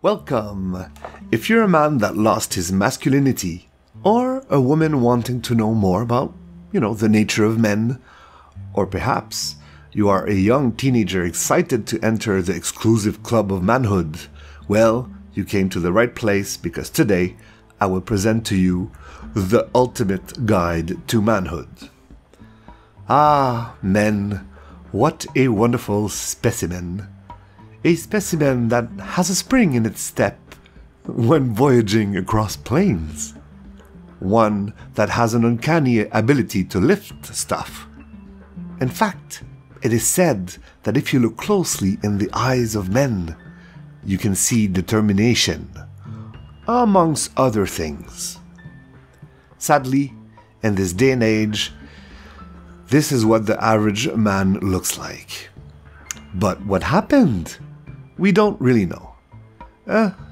Welcome! If you're a man that lost his masculinity, or a woman wanting to know more about, the nature of men, or perhaps you are a young teenager excited to enter the exclusive club of manhood, well, you came to the right place because today I will present to you the ultimate guide to manhood. Ah, men, what a wonderful specimen. A specimen that has a spring in its step when voyaging across plains. One that has an uncanny ability to lift stuff. In fact, it is said that if you look closely in the eyes of men, you can see determination, amongst other things. Sadly, in this day and age, this is what the average man looks like. But what happened? We don't really know.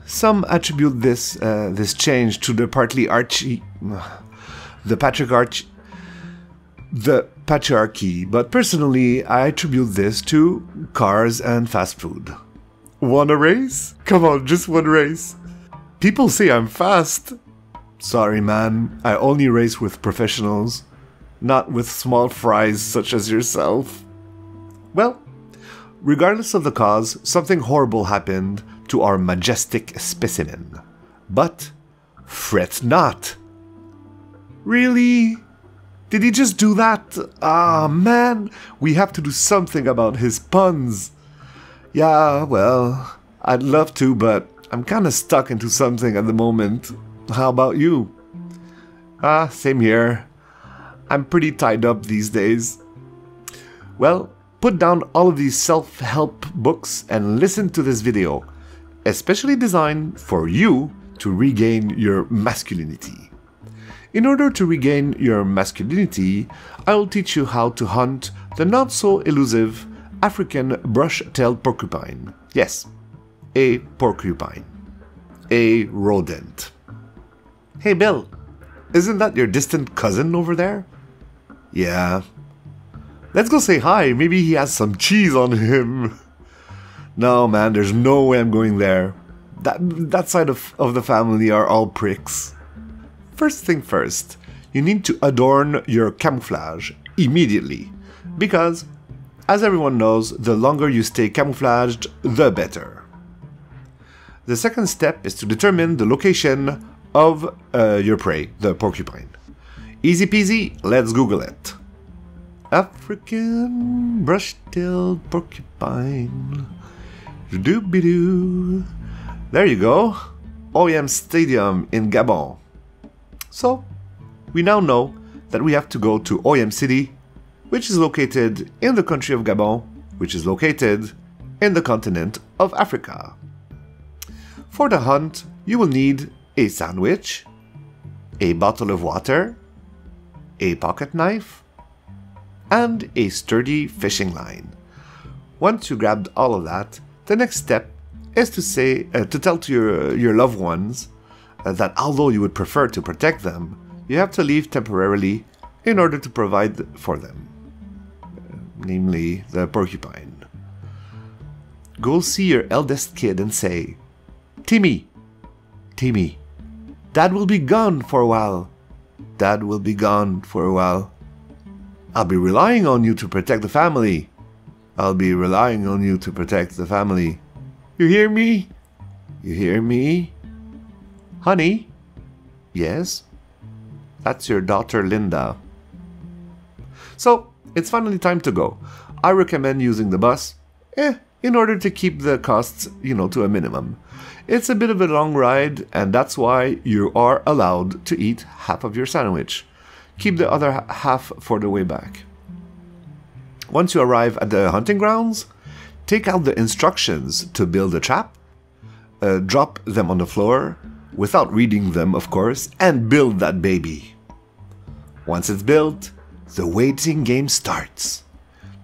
Some attribute this change to the patriarchy, but personally I attribute this to cars and fast food. Want a race? Come on, just one race. People say I'm fast. Sorry man, I only race with professionals, not with small fries such as yourself. Well, regardless of the cause, something horrible happened to our majestic specimen. But fret not. Really? Did he just do that? Ah, man, we have to do something about his puns. Yeah, well, I'd love to, but I'm kinda stuck into something at the moment. How about you? Same here. I'm pretty tied up these days. Well, put down all of these self-help books and listen to this video, especially designed for you to regain your masculinity. In order to regain your masculinity, I will teach you how to hunt the not-so-elusive African brush-tailed porcupine. Yes, a porcupine. A rodent. Hey Bill, isn't that your distant cousin over there? Yeah. Let's go say hi, maybe he has some cheese on him. No man, there's no way I'm going there. That side of the family are all pricks. First thing first, you need to adorn your camouflage immediately. Because, as everyone knows, the longer you stay camouflaged, the better. The second step is to determine the location of your prey, the porcupine. Easy peasy, let's Google it. African brush-tailed porcupine. Doobie-doo. There you go. OEM Stadium in Gabon. So, we now know that we have to go to OEM City, which is located in the country of Gabon, which is located in the continent of Africa. For the hunt, you will need a sandwich, a bottle of water, a pocket knife, and a sturdy fishing line. Once you grabbed all of that, the next step is to tell to your loved ones that although you would prefer to protect them, you have to leave temporarily in order to provide for them, namely the porcupine. Go see your eldest kid and say, Timmy, Dad will be gone for a while. Dad will be gone for a while. I'll be relying on you to protect the family. I'll be relying on you to protect the family. You hear me? You hear me? Honey? Yes? That's your daughter Linda. So, it's finally time to go. I recommend using the bus, in order to keep the costs, to a minimum. It's a bit of a long ride, and that's why you are allowed to eat half of your sandwich. Keep the other half for the way back. Once you arrive at the hunting grounds, take out the instructions to build a trap, drop them on the floor, without reading them of course, and build that baby. Once it's built, the waiting game starts.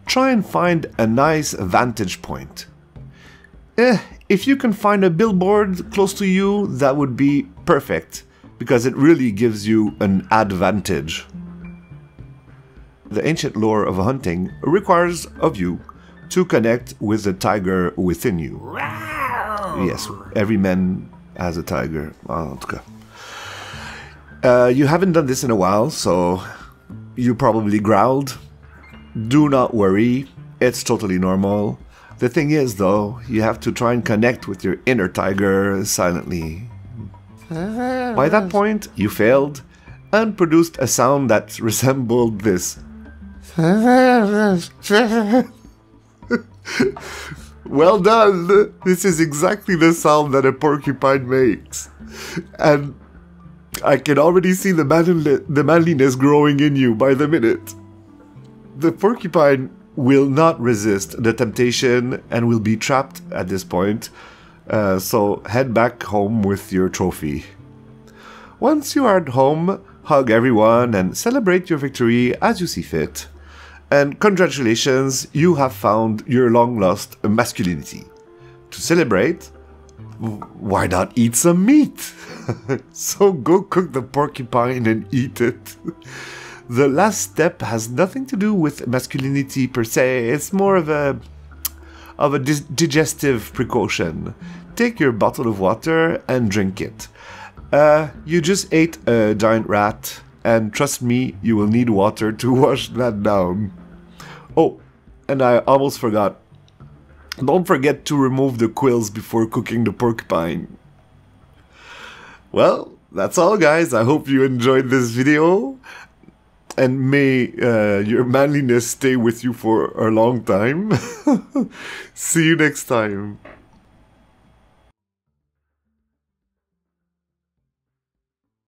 Try and find a nice vantage point. If you can find a billboard close to you, that would be perfect, because it really gives you an advantage. The ancient lore of hunting requires of you to connect with the tiger within you. Yes, every man has a tiger. En tout cas. You haven't done this in a while, so you probably growled. Do not worry, it's totally normal. The thing is, though, you have to try and connect with your inner tiger silently. By that point, you failed and produced a sound that resembled this. Well done! This is exactly the sound that a porcupine makes. And I can already see the manliness growing in you by the minute. The porcupine will not resist the temptation and will be trapped at this point, so head back home with your trophy. Once you are at home, hug everyone and celebrate your victory as you see fit. And congratulations, you have found your long-lost masculinity. To celebrate, why not eat some meat? So go cook the porcupine and eat it. The last step has nothing to do with masculinity per se, it's more of a digestive precaution. Take your bottle of water and drink it. You just ate a giant rat, and trust me, you will need water to wash that down. Oh, and I almost forgot. Don't forget to remove the quills before cooking the porcupine. Well, that's all guys, I hope you enjoyed this video. And may your manliness stay with you for a long time. See you next time.